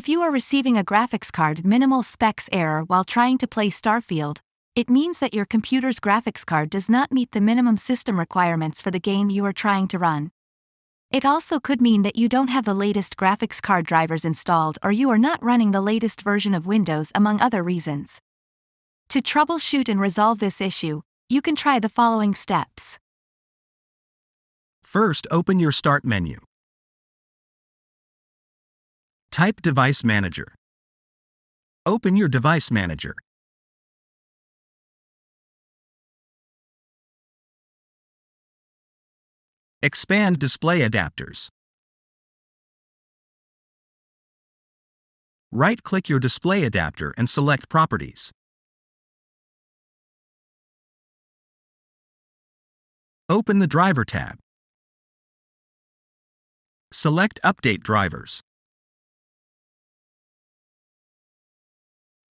If you are receiving a graphics card minimal specs error while trying to play Starfield, it means that your computer's graphics card does not meet the minimum system requirements for the game you are trying to run. It also could mean that you don't have the latest graphics card drivers installed or you are not running the latest version of Windows, among other reasons. To troubleshoot and resolve this issue, you can try the following steps. First, open your Start menu. Type Device Manager. Open your Device Manager. Expand Display Adapters. Right-click your display adapter and select Properties. Open the Driver tab. Select Update Drivers.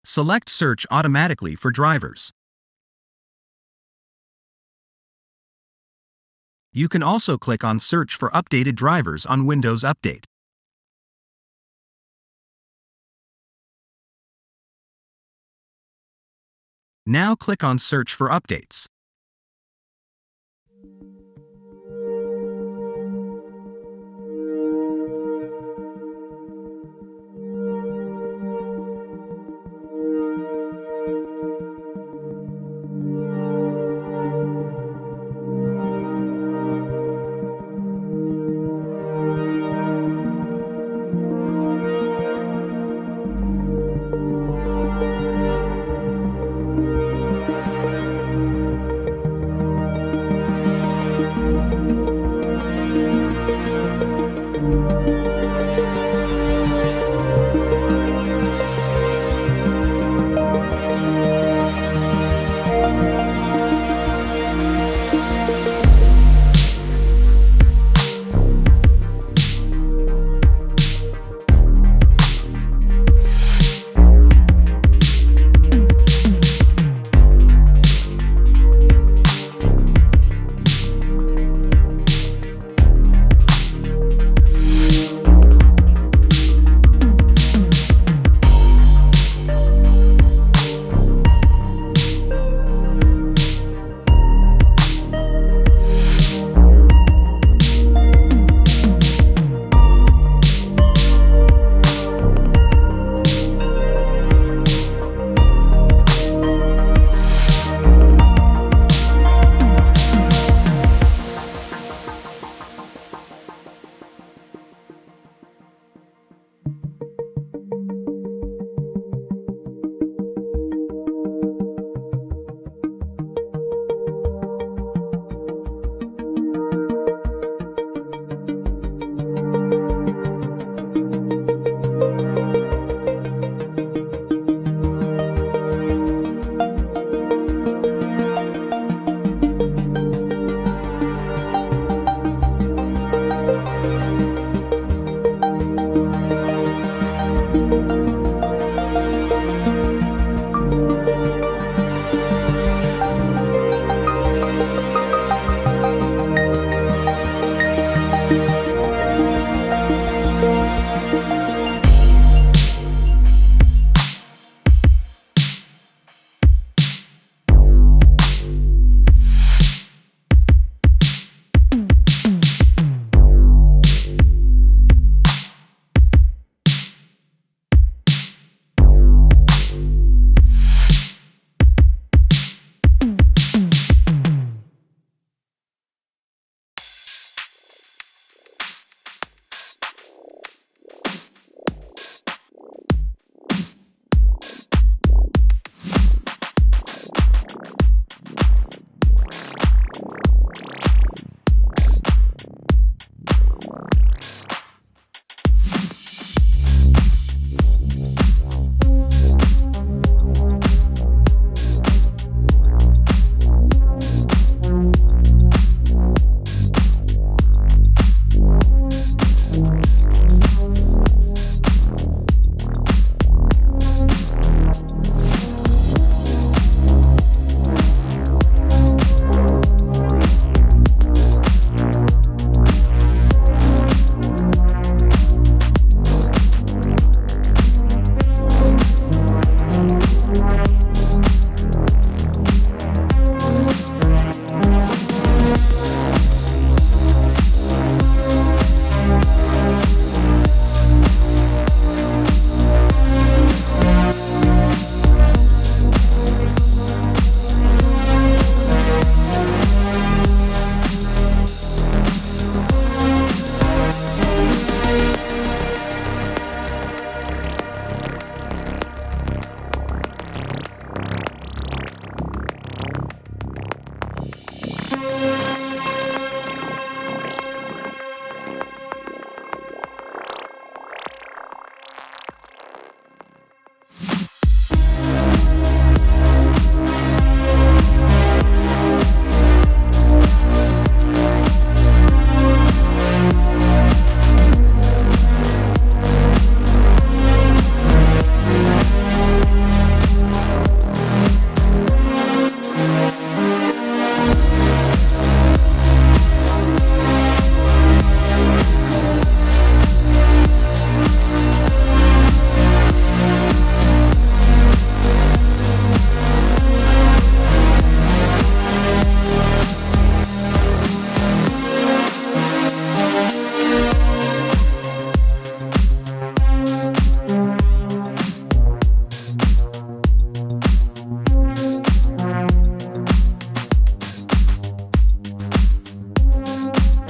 Select Search automatically for drivers. You can also click on Search for updated drivers on Windows Update. Now click on Search for updates.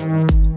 Bye.